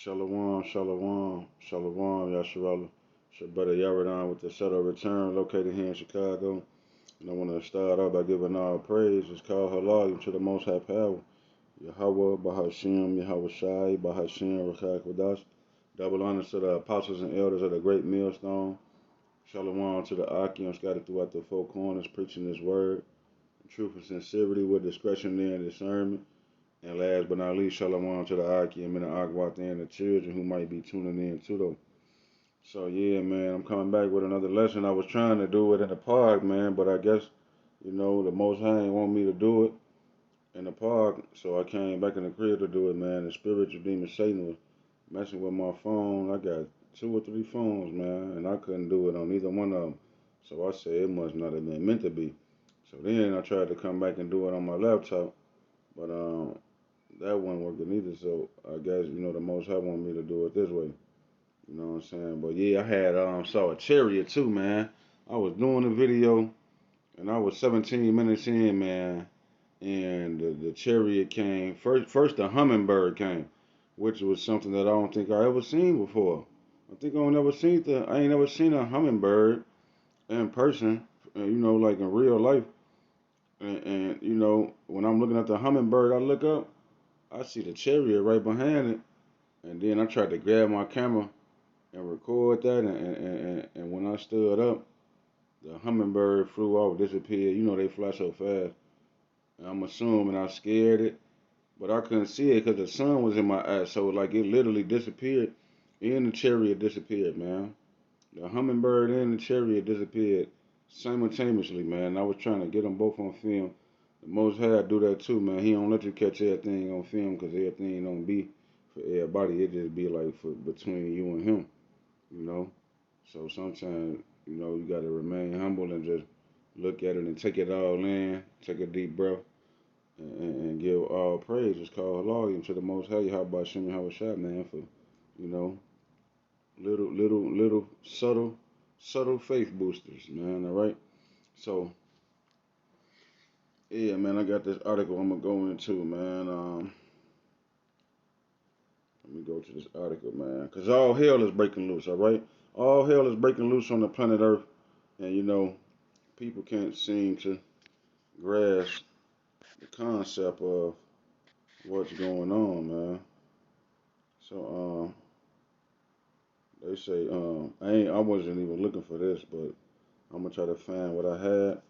Shalom, shalom, shalom, Yasharala. It's your brother Yaradan with the Shuttle Return, located here in Chicago. And I want to start out by giving all praise. It's called Halal to the Most High Power. Yahweh, Bahashim, Yahweh Shai, Bahashim, Rachak Wadash. Double honors to the apostles and elders of the great millstone. Shalom to the Akim scattered throughout the four corners, preaching this word. Truth and sincerity with discretion and discernment. And last but not least, shalom to the Akim and the Akwat and the children who might be tuning in too though. So yeah, man, I'm coming back with another lesson. I was trying to do it in the park, man, but I guess, the Most High ain't want me to do it in the park, so I came back in the crib to do it, man. The spiritual demon Satan was messing with my phone. I got 2 or 3 phones, man, and I couldn't do it on either one of them. So I said it must not have been meant to be. So then I tried to come back and do it on my laptop, but that wasn't working either. So I guess the Most High wanted me to do it this way. You know what I'm saying? But yeah, I had saw a chariot too, man. I was doing a video and I was 17 minutes in, man, and the chariot came first. First the hummingbird came, which was something that I don't think I ever seen before. I ain't never seen a hummingbird in person, like in real life. And when I'm looking at the hummingbird, I look up, I see the chariot right behind it, and then I tried to grab my camera and record that, and when I stood up, the hummingbird flew off, disappeared. They fly so fast. And I'm assuming I scared it, but I couldn't see it because the sun was in my eyes, so like it literally disappeared, and the chariot disappeared, man. The hummingbird and the chariot disappeared simultaneously, man. I was trying to get them both on film. The Most High do that too, man. He don't let you catch everything on film because everything don't be for everybody. It just be like for between you and him, you know. So sometimes, you got to remain humble and just look at it and take it all in, take a deep breath, and give all praise. It's called halal to the Most High. How about Shimon Hawashai, man, for, you know, little subtle faith boosters, man, all right? So, yeah, man, I got this article I'm going to go into, man. Let me go to this article, man, because all hell is breaking loose, all right? All hell is breaking loose on the planet Earth, and, people can't seem to grasp the concept of what's going on, man. So they say I wasn't even looking for this, but I'm gonna try to find what I had.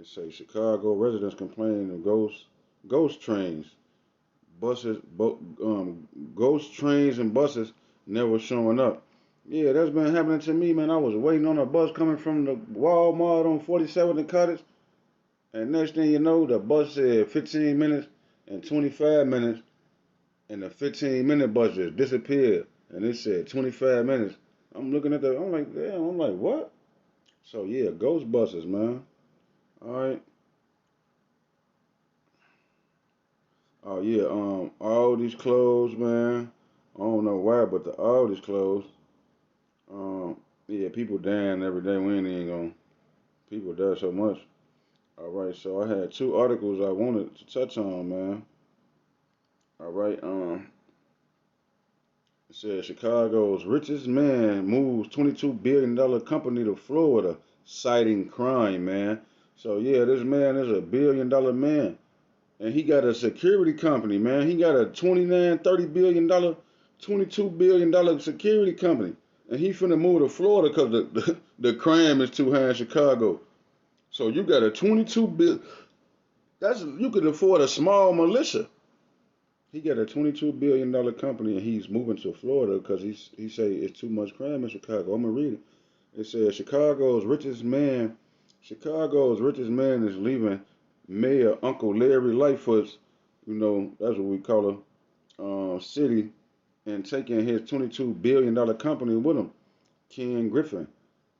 It say Chicago residents complaining of ghost trains, buses, ghost trains and buses never showing up. Yeah, that's been happening to me, man. I was waiting on a bus coming from the Walmart on 47th and Cottage. And next thing you know, the bus said 15 minutes and 25 minutes, and the 15-minute bus just disappeared. And it said 25 minutes. I'm like, damn, I'm like, what? So yeah, ghost buses, man. All right. Oh yeah, all these clothes, man. I don't know why, but all these clothes. Yeah, people dying every day. We ain't even gonna. People die so much. All right, so I had 2 articles I wanted to touch on, man. All right, it says Chicago's richest man moves $22 billion company to Florida, citing crime, man. So yeah, this man is a $1 billion man. And he got a security company, man. He got a 29, $30 billion, $22 billion security company. And he finna move to Florida because the crime is too high in Chicago. So you got a 22 bill. You could afford a small militia. He got a $22 billion company and he's moving to Florida because he say it's too much crime in Chicago. I'm gonna read it. It says Chicago's richest man is leaving Mayor Uncle Larry Lightfoot's, that's what we call a city, and taking his $22 billion company with him. Ken Griffin,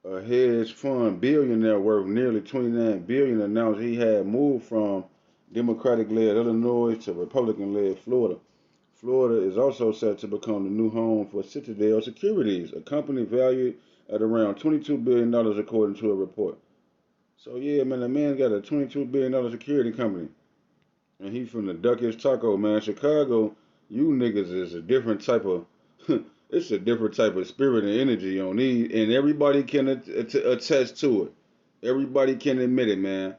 a hedge fund billionaire worth nearly $29 billion, announced he had moved from Democratic-led Illinois to Republican-led Florida. Florida is also set to become the new home for Citadel Securities, a company valued at around $22 billion according to a report. So yeah, man, the man got a $22 billion security company, and he from the Duckiest Taco, man. Chicago, you niggas is a different type of It's a different type of spirit and energy on these, and everybody can attest to it. Everybody can admit it, man.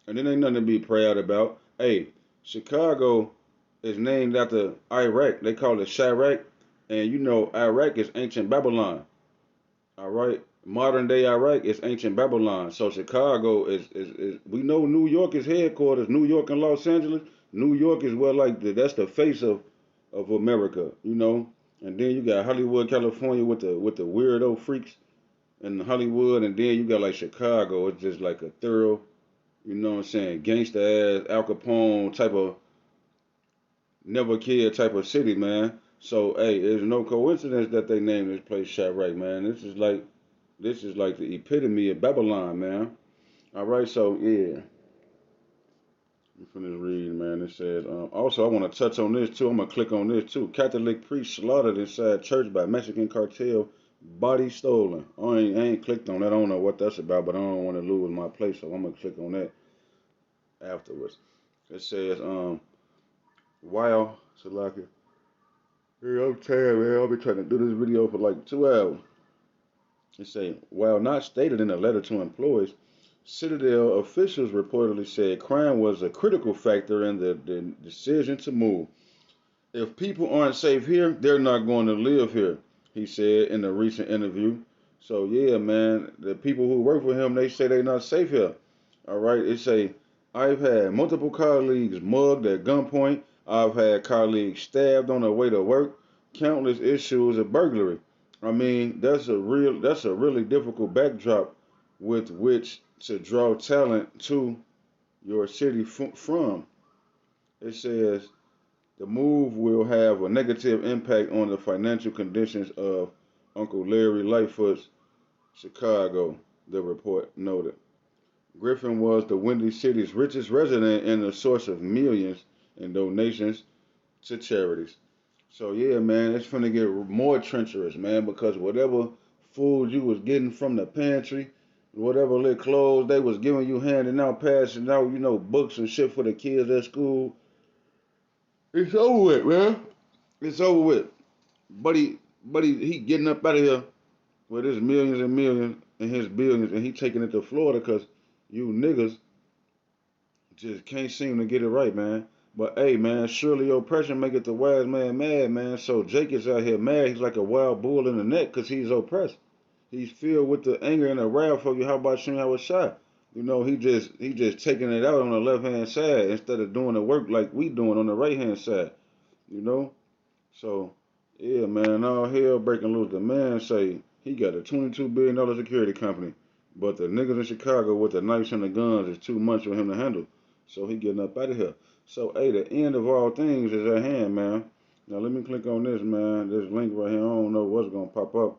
And it ain't nothing to be proud about. Hey, Chicago is named after Iraq. They call it Chirac, and you know Iraq is ancient Babylon. All right, modern day Iraq is ancient Babylon. So Chicago is we know New York is headquarters. New York and Los Angeles. New York is where like that's the face of America. You know, and then you got Hollywood, California with the weirdo freaks in Hollywood, and then you got like Chicago. It's just like a thorough, you know what I'm saying, gangsta ass Al Capone type of never kid type of city, man. So hey, there's no coincidence that they named this place Chirac, man. This is like the epitome of Babylon, man. All right, so yeah, I'm finna read, man. It says also I want to touch on this too. I'm gonna click on this too. Catholic priest slaughtered inside church by Mexican cartel, body stolen. I ain't clicked on that. I don't know what that's about, but I don't want to lose my place, so I'm gonna click on that afterwards. It says wow, Salaka. Hey, I'm tired, man. I've been trying to do this video for like 2 hours. It say, while not stated in a letter to employees, Citadel officials reportedly said crime was a critical factor in the decision to move. If people aren't safe here, they're not going to live here, he said in a recent interview. So yeah, man, the people who work for him, they say they're not safe here. All right, it say, I've had multiple colleagues mugged at gunpoint. I've had colleagues stabbed on their way to work. Countless issues of burglary. I mean, that's a really difficult backdrop with which to draw talent to your city from. It says the move will have a negative impact on the financial conditions of Uncle Larry Lightfoot's Chicago, the report noted. Griffin was the Windy City's richest resident and a source of millions in donations to charities. So yeah, man, it's finna get more treacherous, man, because whatever food you was getting from the pantry, whatever little clothes they was giving you, handing out, passing out, you know, books and shit for the kids at school, it's over with, man. It's over with. He getting up out of here with his millions and millions and his billions, and he taking it to Florida because you niggas just can't seem to get it right, man. But hey, man, surely oppression maketh the wise man mad, man. So Jake is out here mad. He's like a wild bull in the neck because he's oppressed. He's filled with the anger and the wrath for you. How about showing how it's shot? You know, he just taking it out on the left hand side instead of doing the work like we doing on the right hand side. You know? So yeah, man, all hell breaking loose. The man say he got a $22 billion security company, but the niggas in Chicago with the knives and the guns is too much for him to handle. So he getting up out of here. So hey, the end of all things is at hand, man. Now let me click on this, man. This link right here. I don't know what's gonna pop up.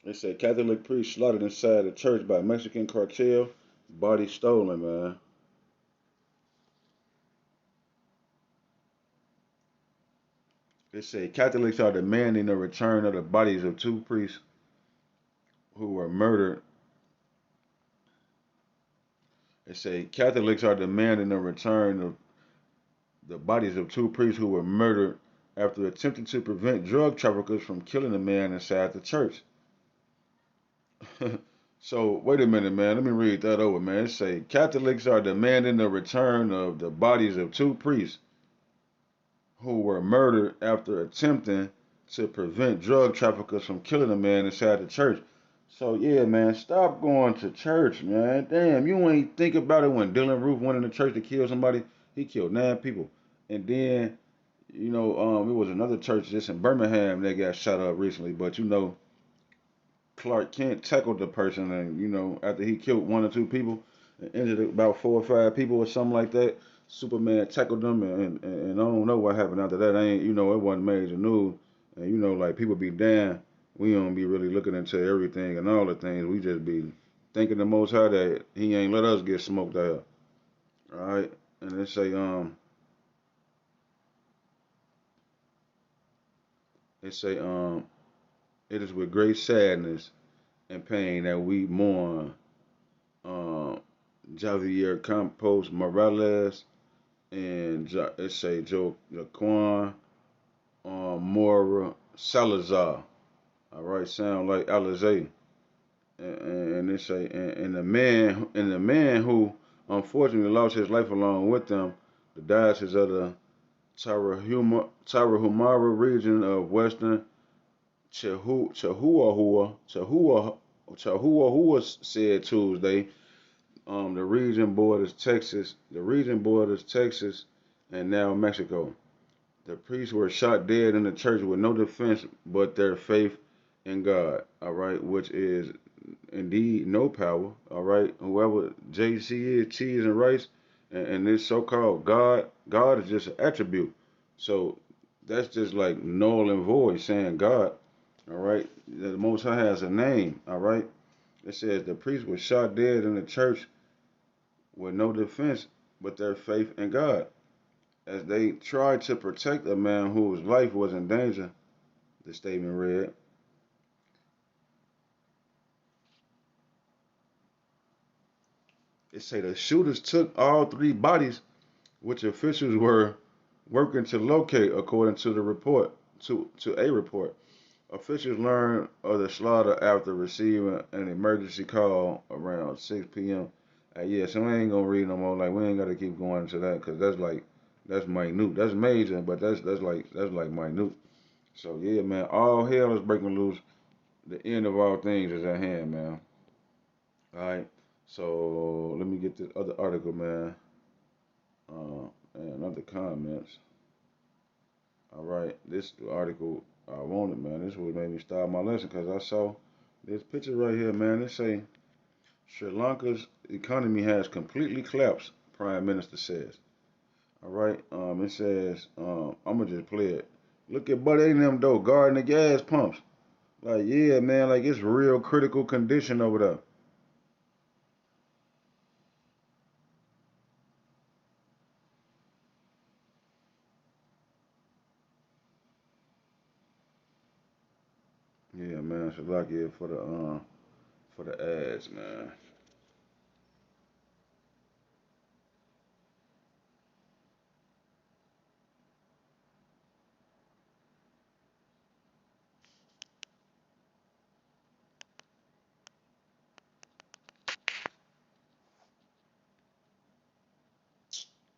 It said Catholic priest slaughtered inside a church by Mexican cartel, body stolen, man. It said Catholics are demanding the return of the bodies of two priests who were murdered. It said Catholics are demanding the return of the bodies of two priests who were murdered after attempting to prevent drug traffickers from killing a man inside the church. So wait a minute, man. Let me read that over, man. It say Catholics are demanding the return of the bodies of two priests who were murdered after attempting to prevent drug traffickers from killing a man inside the church. So yeah, man, stop going to church, man. Damn, you ain't think about it when Dylan Roof went in the church to kill somebody. He killed 9 people, and then it was another church just in Birmingham that got shot up recently. But Clark Kent tackled the person, and after he killed 1 or 2 people and injured about 4 or 5 people or something like that, Superman tackled them, and I don't know what happened after that. I ain't, it wasn't major news, and like people be damn, we don't be really looking into everything and all the things. We just be thanking the Most High that He ain't let us get smoked out. All right, and it say it is with great sadness and pain that we mourn um, Javier Campos Morales and it say Jaquan Mora Salazar. All right, sound like Alizé. And they say and the man who unfortunately lost his life along with them, the diocese of the Tarahumara region of Western Chihuahua said Tuesday. The region borders Texas and now Mexico. The priests were shot dead in the church with no defense but their faith in God. All right, which is indeed no power. All right, whoever JC is, cheese and rice, and this so-called God is just an attribute. So that's just like null and void saying God. All right, the Most High has a name. All right, it says the priest was shot dead in the church with no defense but their faith in God. As they tried to protect a man whose life was in danger, the statement read. It said the shooters took all three bodies, which officials were working to locate, according to the report. To a report, officials learned of the slaughter after receiving an emergency call around 6 p.m. Yeah, so I ain't gonna read no more. Like we ain't gotta keep going into that because that's minute. That's major, but that's like minute. So yeah, man, all hell is breaking loose. The end of all things is at hand, man. All right. So let me get this other article, man. And other comments. All right, this article I wanted, man. This would make me start my lesson because I saw this picture right here, man. It say Sri Lanka's economy has completely collapsed. Prime Minister says. All right. It says I'm gonna just play it. Look at Buddy and them though guarding the gas pumps. Like yeah, man. Like it's real critical condition over there. Yeah, man. So like it for the ads, man.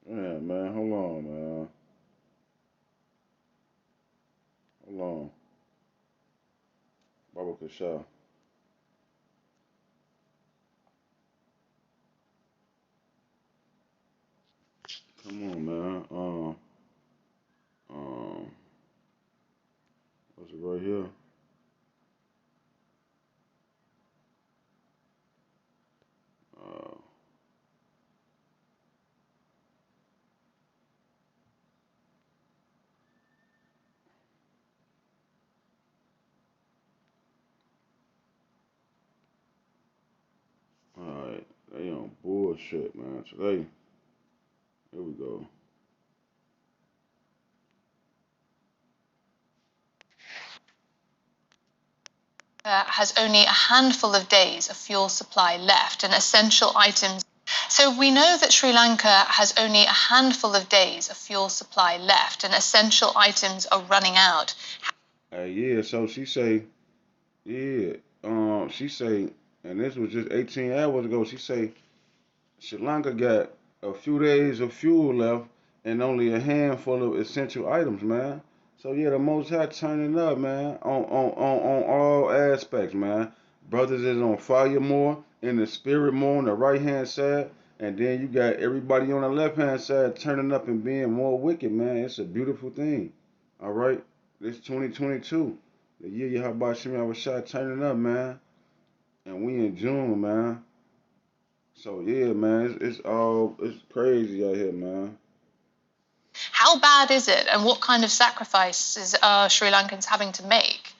Yeah, man. Hold on, man. Hold on. Baba Kasha. Come on, man. Um, what's it right here? Uh, alright. They on bullshit, man. Today, here we go. Has only a handful of days of fuel supply left and essential items. So we know that Sri Lanka has only a handful of days of fuel supply left and essential items are running out. Yeah, so yeah, she say, and this was just 18 hours ago, she say Sri Lanka got a few days of fuel left and only a handful of essential items, man. So yeah, the Most High turning up, man, on all aspects, man. Brothers is on fire more, in the spirit more on the right hand side, and then you got everybody on the left hand side turning up and being more wicked, man. It's a beautiful thing. All right, this 2022, the year Yahweh Shem Shot turning up, man, and we in June, man. So yeah, man, it's crazy out here, man. How bad is it, and what kind of sacrifices are Sri Lankans having to make?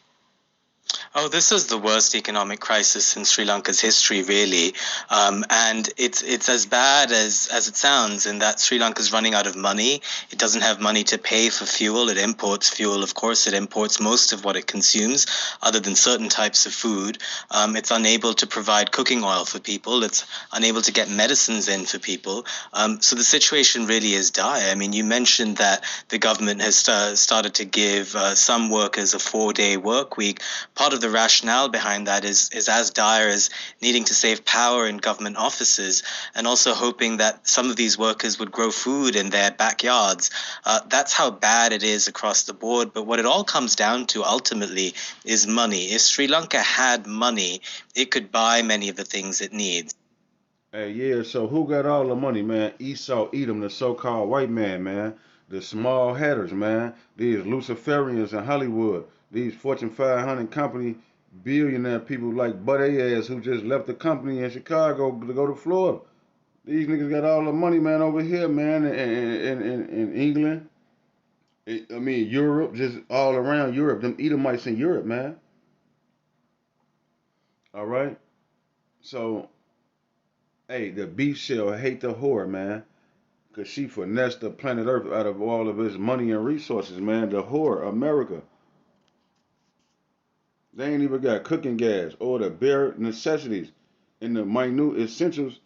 Oh, this is the worst economic crisis in Sri Lanka's history, really, and it's as bad as it sounds. In that Sri Lanka's running out of money. It doesn't have money to pay for fuel. It imports fuel, of course. It imports most of what it consumes, other than certain types of food. It's unable to provide cooking oil for people. It's unable to get medicines in for people. So the situation really is dire. I mean, you mentioned that the government has started to give some workers a 4-day work week. Part of the rationale behind that is as dire as needing to save power in government offices, and also hoping that some of these workers would grow food in their backyards. That's how bad it is across the board. But what it all comes down to ultimately is money. If Sri Lanka had money, it could buy many of the things it needs. Hey, yeah, so who got all the money, man? Esau Edom, the so-called white man. The small hatters, man. These Luciferians in Hollywood. These Fortune 500 company billionaire people like Bud Ass who just left the company in Chicago to go to Florida. These niggas got all the money, man, over here, man, in England. I mean, Europe, just all around Europe. Them Edomites in Europe, man. All right? So, hey, the beast shall hate the whore, man. Because she finessed the planet Earth out of all of its money and resources, man. The whore, America. They ain't even got cooking gas or the bare necessities and the minute essentials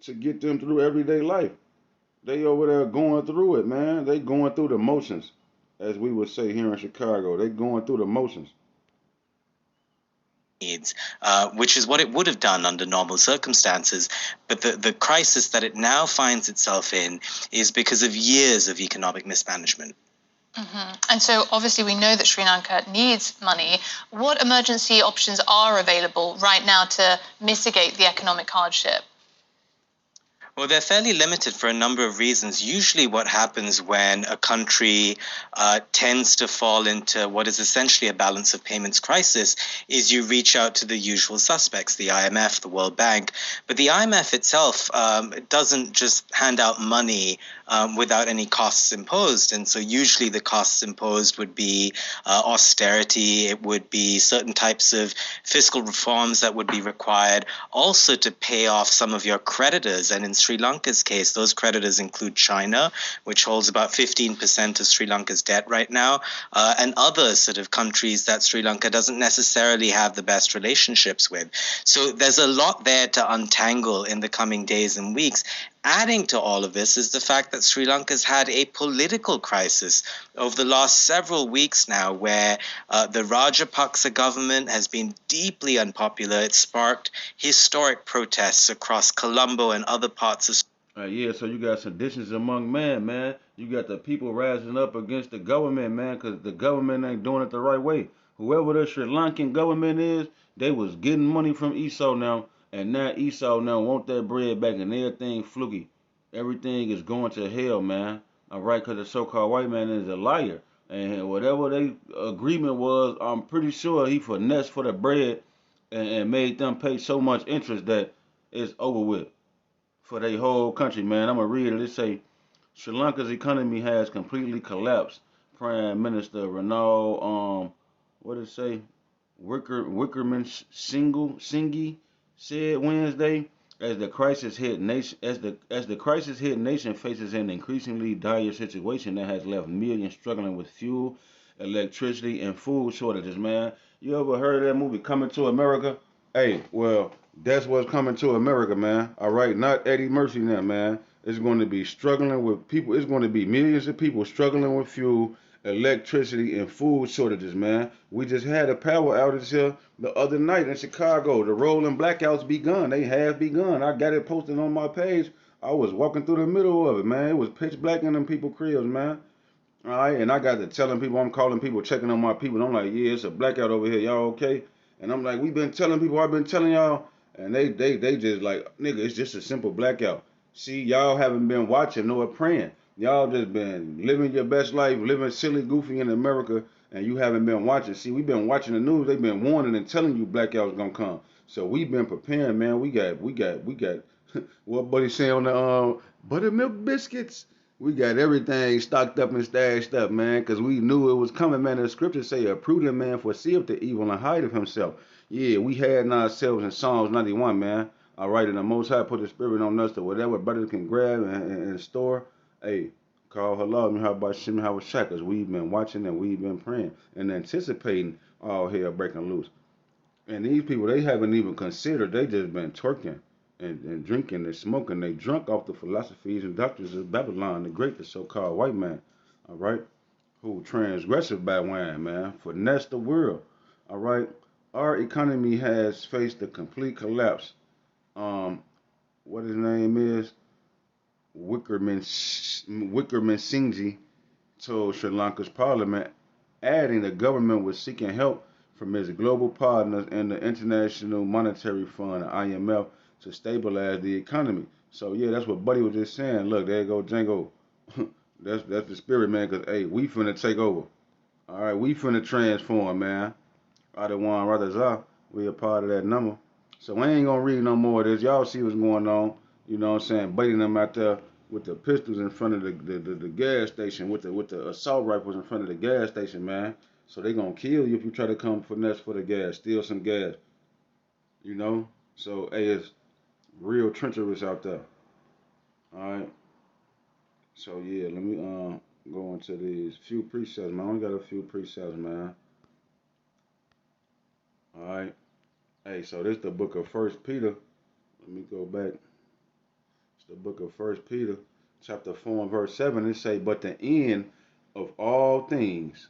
to get them through everyday life. They over there going through it, man. They going through the motions, as we would say here in Chicago. They going through the motions. Needs, which is what it would have done under normal circumstances. But the crisis that it now finds itself in is because of years of economic mismanagement. And so obviously we know that Sri Lanka needs money. What emergency options are available right now to mitigate the economic hardship? Well, they're fairly limited for a number of reasons. Usually what happens when a country tends to fall into what is essentially a balance of payments crisis is you reach out to the usual suspects, the IMF, the World Bank. But the IMF itself doesn't just hand out money without any costs imposed. And so usually the costs imposed would be austerity. It would be certain types of fiscal reforms that would be required, also to pay off some of your creditors. And in Sri Lanka's case, those creditors include China, which holds about 15% of Sri Lanka's debt right now, and other sort of countries that Sri Lanka doesn't necessarily have the best relationships with. So there's a lot there to untangle in the coming days and weeks. Adding to all of this is the fact that Sri Lanka's had a political crisis over the last several weeks now, where the Rajapaksa government has been deeply unpopular. It sparked historic protests across Colombo and other parts of. Yeah, so you got seditions among men, man. You got the people rising up against the government, man, because the government ain't doing it the right way. Whoever the Sri Lankan government is, they was getting money from Esau now, and now Esau now want that bread back, and everything fluky. Everything is going to hell, man. All right, because the so-called white man is a liar, and whatever they agreement was, I'm pretty sure he finessed for the bread and made them pay so much interest that it's over with for their whole country, man. I'm gonna read it. It say Sri Lanka's economy has completely collapsed. Prime Minister Ranal, what did it say? Wickerman Singhi said Wednesday, as the crisis hit nation faces an increasingly dire situation that has left millions struggling with fuel, electricity, and food shortages. Man, you ever heard of that movie Coming to America? Hey, well, that's what's coming to America, man. All right, not Eddie Murphy now, man. It's going to be struggling with people. It's going to be millions of people struggling with fuel, electricity, and food shortages, man. We just had a power outage here the other night in Chicago. The rolling blackouts begun. They have begun. I got it posted on my page. I was walking through the middle of it, man. It was pitch black in them people cribs, man. All right, and I got to telling people, I'm calling people, checking on my people. I'm like, yeah, it's a blackout over here. Y'all okay? And I'm like, we've been telling people, I've been telling y'all, and they just like, nigga, it's just a simple blackout. See, y'all haven't been watching nor praying. Y'all just been living your best life, living silly, goofy in America, and you haven't been watching. See, we've been watching the news. They've been warning and telling you blackouts gonna come. So we've been preparing, man. We got. What buddy say on the buttermilk biscuits? We got everything stocked up and stashed up, man, because we knew it was coming, man. The scriptures say a prudent man foreseeth the evil and hideth himself. Yeah, we had in ourselves in Psalms 91, man. All right, and the Most High put the Spirit on us to whatever brothers can grab and store. Hey, call halal, how about Shimmy, how was because we've been watching and we've been praying and anticipating all hell breaking loose. And these people, they haven't even considered, they just been twerking and drinking and smoking. They drunk off the philosophies and doctrines of Babylon, the great, the so-called white man, all right, who transgressive by wine, man, finesse the world, all right. Our economy has faced a complete collapse. Um, what his name is, Wickerman Singh told Sri Lanka's parliament, adding the government was seeking help from its global partners and the International Monetary Fund, the IMF, to stabilize the economy. So yeah, that's what Buddy was just saying. Look, there you go, Django. that's the spirit, man. Cause hey, we finna take over. All right, we finna transform, man. Adawan Radazah, we a part of that number. So we ain't gonna read no more of this. Y'all see what's going on. You know what I'm saying? Baiting them out there with the pistols in front of the gas station, with the assault rifles in front of the gas station, man. So they gonna kill you if you try to come finesse for the gas, steal some gas. You know? So hey, it's real treacherous out there. Alright. So yeah, let me go into these few precepts, man. I only got a few precepts, man. Alright. Hey, so this is the book of First Peter. Let me go back. It's the book of First Peter, chapter 4 and verse 7. It say, but the end of all things,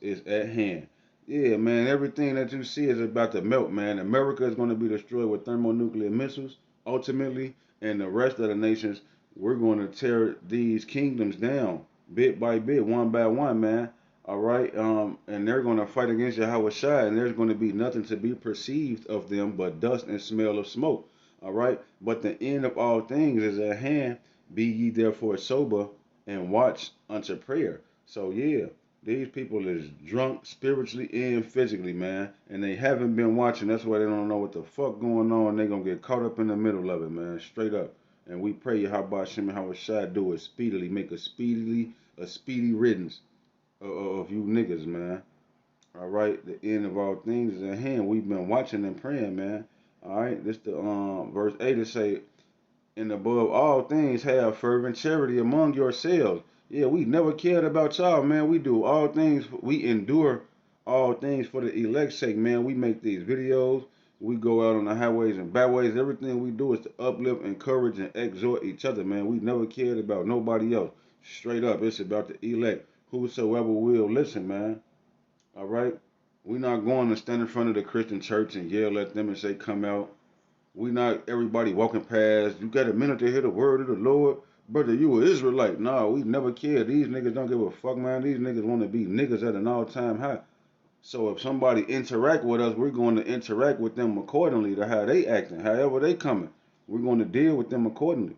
is at hand. Yeah, man, everything that you see is about to melt, man. America is going to be destroyed with thermonuclear missiles, ultimately, and the rest of the nations, we're going to tear these kingdoms down, bit by bit, one by one, man. All right, and they're going to fight against Yahweh Shai, and there's going to be nothing to be perceived of them but dust and smell of smoke. All right, but the end of all things is at hand. Be ye therefore sober and watch unto prayer. So yeah, these people is drunk spiritually and physically, man, and they haven't been watching. That's why they don't know what the fuck going on. They gonna get caught up in the middle of it, man, straight up. And we pray Yahweh Shem and Yahweh Shai do it speedily, make a speedy riddance of you niggas, man. All right, the end of all things is at hand. We've been watching and praying, man. All right, this the verse 8 to say, and above all things have fervent charity among yourselves. Yeah, we never cared about y'all, man. We do all things, we endure all things for the elect's sake, man. We make these videos, we go out on the highways and byways. Everything we do is to uplift, encourage, and exhort each other, man. We never cared about nobody else. Straight up, it's about the elect. Whosoever will listen, man. All right? We not going to stand in front of the Christian church and yell at them and say, come out. We not everybody walking past. You got a minute to hear the word of the Lord? Brother, you an Israelite. Nah, we never care. These niggas don't give a fuck, man. These niggas want to be niggas at an all-time high. So if somebody interact with us, we're going to interact with them accordingly to how they acting, however they coming. We're going to deal with them accordingly.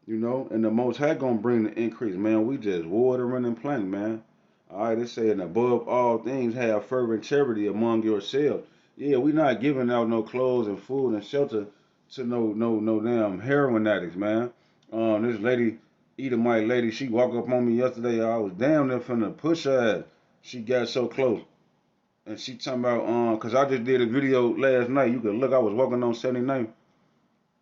You know, and the Most High going to bring the increase, man. We just watering and planting, man. All right, it's saying above all things have fervent charity among yourselves. Yeah, we not giving out no clothes and food and shelter to no damn heroin addicts, man. This lady, Edomite lady, she walked up on me yesterday. I was damn near finna push her ass. She got so close. And she talking about, cause I just did a video last night. You could look, I was walking on 79,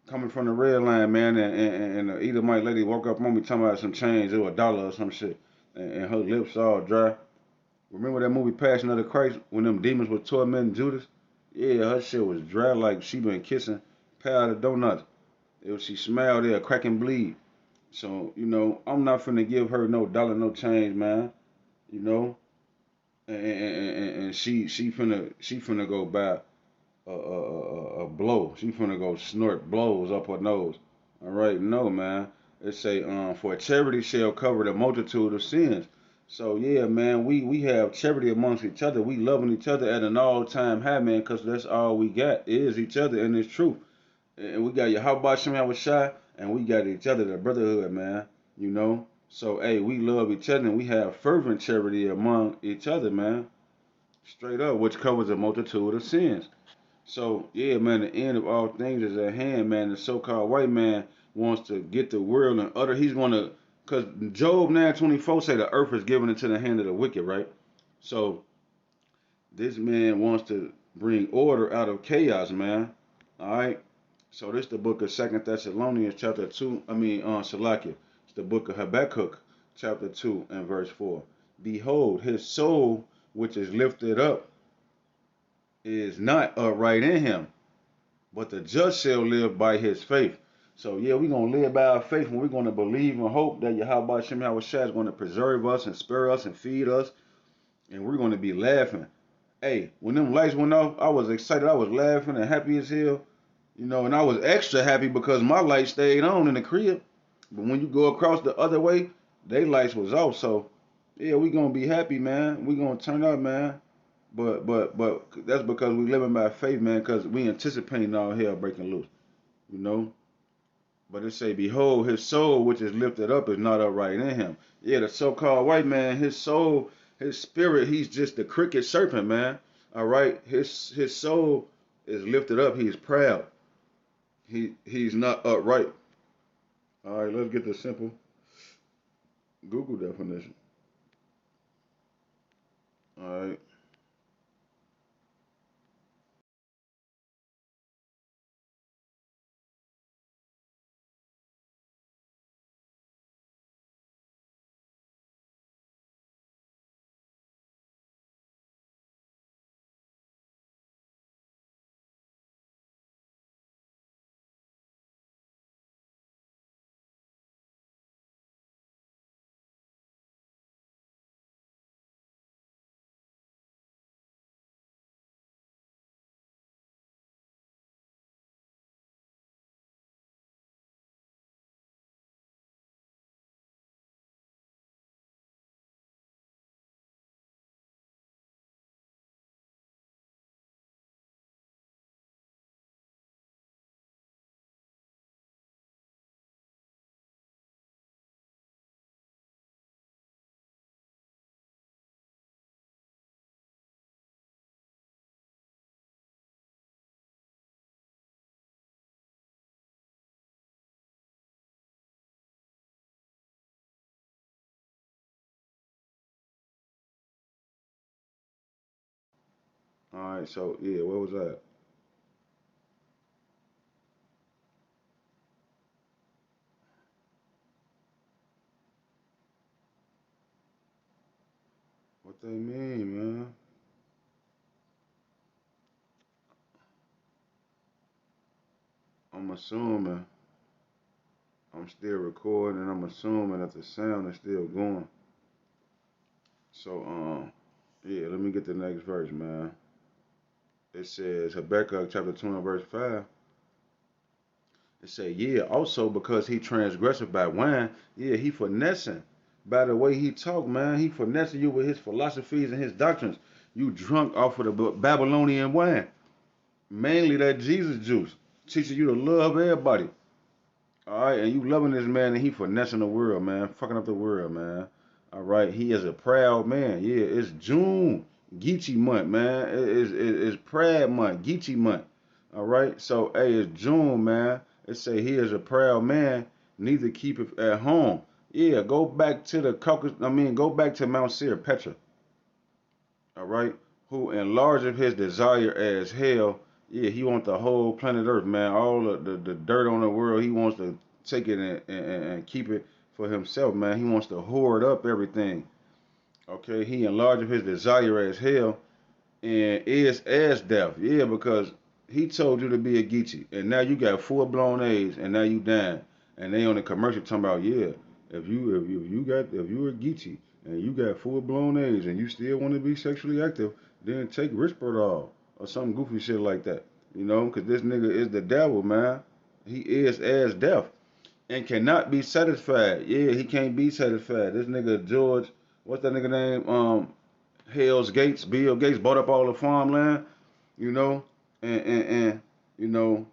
coming from the red line, man, and the Edomite lady walked up on me talking about some change, it was $1 or some shit. And her lips all dry. Remember that movie Passion of the Christ when them demons were tormenting Judas? Yeah, her shit was dry like she been kissing powdered donuts. She smiled there, crack and bleed. So, you know, I'm not finna give her no dollar, no change, man. You know? And she finna go buy a blow. She finna go snort blows up her nose. Alright, no, man. It say, for charity shall cover the multitude of sins. So yeah, man, we have charity amongst each other. We loving each other at an all-time high, man, because that's all we got is each other and it's truth. And we got Yahweh Shem Yahushai, and we got each other, the brotherhood, man. You know? So hey, we love each other and we have fervent charity among each other, man. Straight up, which covers a multitude of sins. So yeah, man, the end of all things is at hand, man. The so-called white man, wants to get the world and utter. He's going to, because Job 9:24 say the earth is given into the hand of the wicked, right? So this man wants to bring order out of chaos, man. All right. So this is the book of Second Thessalonians chapter 2. Salakia. It's the book of Habakkuk chapter 2 and verse 4. Behold, his soul which is lifted up is not upright in him, but the just shall live by his faith. So yeah, we're gonna live by our faith, and we're gonna believe and hope that Yahweh Shem Yahushua is gonna preserve us and spare us and feed us, and we're gonna be laughing. Hey, when them lights went off, I was excited. I was laughing and happy as hell, and I was extra happy because my light stayed on in the crib. But when you go across the other way, they lights was off. So yeah, we gonna be happy, man. We gonna turn up, man. But that's because we living by faith, man. Because we anticipating all hell breaking loose, you know. But it say, behold, his soul which is lifted up is not upright in him. Yeah, the so-called white man, his soul, his spirit, he's just the crooked serpent, man. All right, his soul is lifted up. He's proud. He's not upright. All right, let's get the simple Google definition. All right. All right. So yeah, where was that? What they mean, man? I'm assuming I'm still recording, and I'm assuming that the sound is still going. So yeah, let me get the next verse, man. It says Habakkuk chapter 2 and verse 5. It say, yeah, also because he transgressed by wine, yeah, he finessing. By the way he talk, man, he finessing you with his philosophies and his doctrines. You drunk off of the Babylonian wine. Mainly that Jesus juice. Teaching you to love everybody. Alright, and you loving this man and he finessing the world, man. Fucking up the world, man. Alright, he is a proud man. Yeah, it's June. Geechee month, man. It's Pride month, Geechee month. Alright, so hey, it's June, man. It say he is a proud man, neither keep it at home. Yeah, go back to the Caucasus, go back to Mount Seir, Petra. Alright, who enlargeth his desire as hell. Yeah, he wants the whole planet Earth, man. All of the dirt on the world, he wants to take it and keep it for himself, man. He wants to hoard up everything. Okay, he enlargeth his desire as hell and is as death. Yeah, because he told you to be a Geechee, and now you got full blown AIDS, and now you dying, and they on the commercial talking about yeah, if you a Geechee and you got full blown AIDS and you still want to be sexually active, then take Risperdal or some goofy shit like that, because this nigga is the devil, man. He is as death and cannot be satisfied. Yeah, he can't be satisfied. This nigga George, what's that nigga name? Hell's Gates, Bill Gates bought up all the farmland, you know, and you know,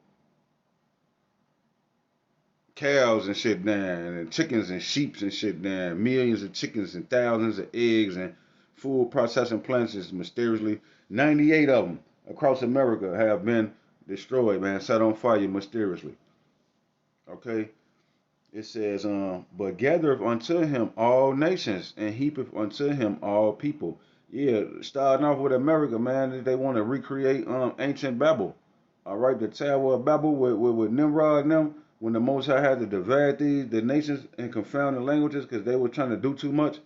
cows and shit down, and chickens and sheep and shit down, millions of chickens and thousands of eggs and food processing plants is mysteriously 98 of them across America have been destroyed, man, set on fire mysteriously. Okay, It says, but gathereth unto him all nations and heapeth unto him all people. Yeah, starting off with America, man, they want to recreate ancient Babel. All right, the Tower of Babel with Nimrod and them, when the Most High had to divide the nations and confound the languages because they were trying to do too much.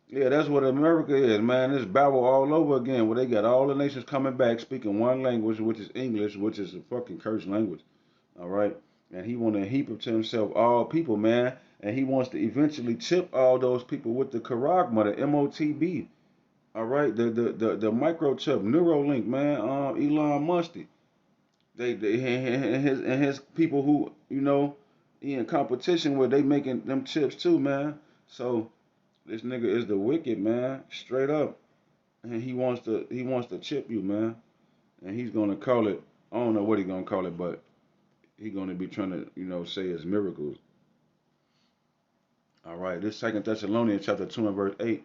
Yeah, that's what America is, man. It's Babel all over again, where they got all the nations coming back speaking one language, which is English, which is a fucking cursed language. All right, and he want to heap up to himself all people, man, and he wants to eventually chip all those people with the Charagma, the MOTB. All right, the microchip, Neuralink, man. Elon Musk, they and his people who he in competition with, they making them chips too, man. So this nigga is the wicked, man, straight up, and he wants to chip you, man, and he's gonna call it. I don't know what he's gonna call it, but he's gonna be trying to say it's miracles. All right, this Second Thessalonians chapter 2 and verse 8.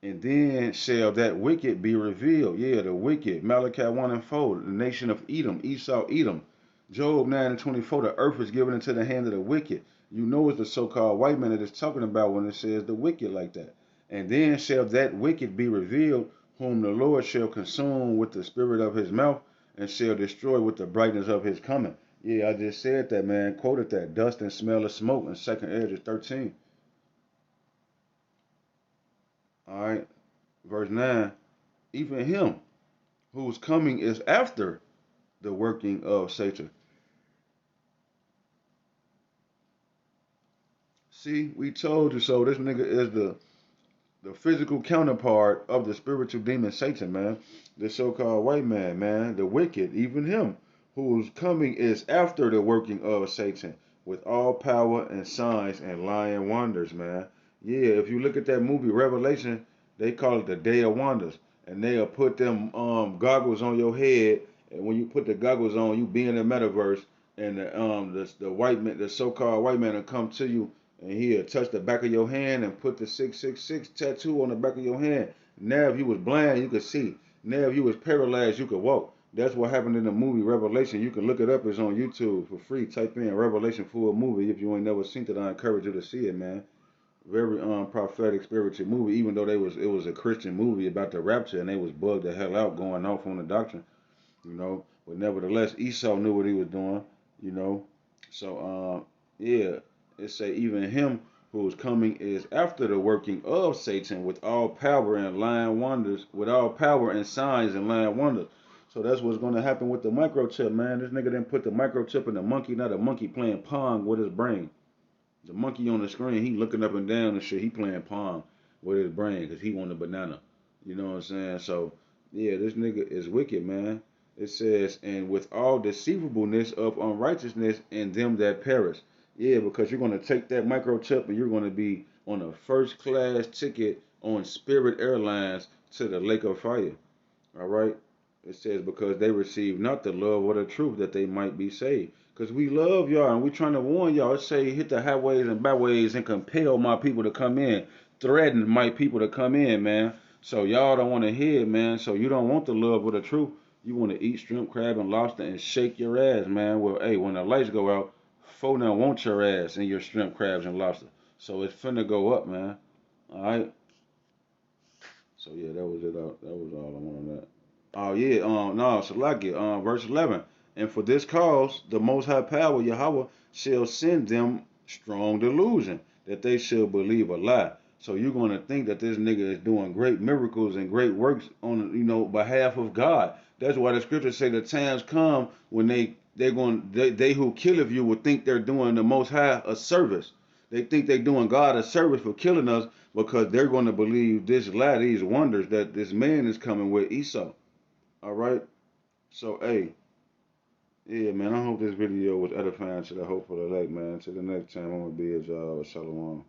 And then shall that wicked be revealed. Yeah, the wicked. Malachi 1 and 4. The nation of Edom, Esau, Edom. Job 9 and 24. The earth is given into the hand of the wicked. You know it's the so-called white man that is talking about when it says the wicked like that. And then shall that wicked be revealed, whom the Lord shall consume with the spirit of his mouth, and shall destroy with the brightness of his coming. Yeah, I just said that, man. Quoted that. Dust and smell of smoke in 2nd Esdras 13. All right, verse 9. Even him whose coming is after the working of Satan. See, we told you so. This nigga is the physical counterpart of the spiritual demon Satan, man. The so-called white man, man. The wicked, even him whose coming is after the working of Satan, with all power and signs and lying wonders, man. Yeah, if you look at that movie Revelation, they call it the Day of Wonders, and they'll put them goggles on your head, and when you put the goggles on, you be in the metaverse, and the white man, the so-called white man, will come to you, and he'll touch the back of your hand and put the 666 tattoo on the back of your hand. Now, if you was blind, you could see. Now, if you was paralyzed, you could walk. That's what happened in the movie Revelation. You can look it up. It's on YouTube for free. Type in Revelation full movie. If you ain't never seen it, I encourage you to see it, man. Very prophetic spiritual movie. Even though it was a Christian movie about the rapture, and they was bugged the hell out going off on the doctrine, But nevertheless, Esau knew what he was doing, you know. So yeah, it say even him who is coming is after the working of Satan with all power and lying wonders, with all power and signs and lying wonders. So that's what's going to happen with the microchip, man. This nigga didn't put the microchip in the monkey, not a monkey playing pong with his brain. The monkey on the screen, he looking up and down and shit. He playing pong with his brain because he want a banana. You know what I'm saying? So yeah, this nigga is wicked, man. It says, and with all deceivableness of unrighteousness in them that perish. Yeah, because you're gonna take that microchip and you're gonna be on a first class ticket on Spirit Airlines to the lake of fire. All right. It says, because they receive not the love or the truth that they might be saved. Because we love y'all and we trying to warn y'all. It say hit the highways and byways and compel my people to come in. Threaten my people to come in, man. So y'all don't want to hear it, man. So you don't want the love or the truth. You want to eat shrimp, crab, and lobster and shake your ass, man. Well, hey, when the lights go out, folk now want your ass and your shrimp, crabs, and lobster. So it's finna go up, man. All right. So yeah, that was it. That was all I want on that. Oh yeah, no, Salaki, verse 11. And for this cause, the Most High Power, Yahweh, shall send them strong delusion, that they shall believe a lie. So you're going to think that this nigga is doing great miracles and great works on, behalf of God. That's why the scriptures say the times come when they who killeth you will think they're doing the Most High a service. They think they're doing God a service for killing us because they're going to believe this lie, these wonders that this man is coming with Esau. All right. So, hey, yeah, man. I hope this video was edifying to the hopeful elect, man. Till the next time, I'm gonna be at y'all. Shalom.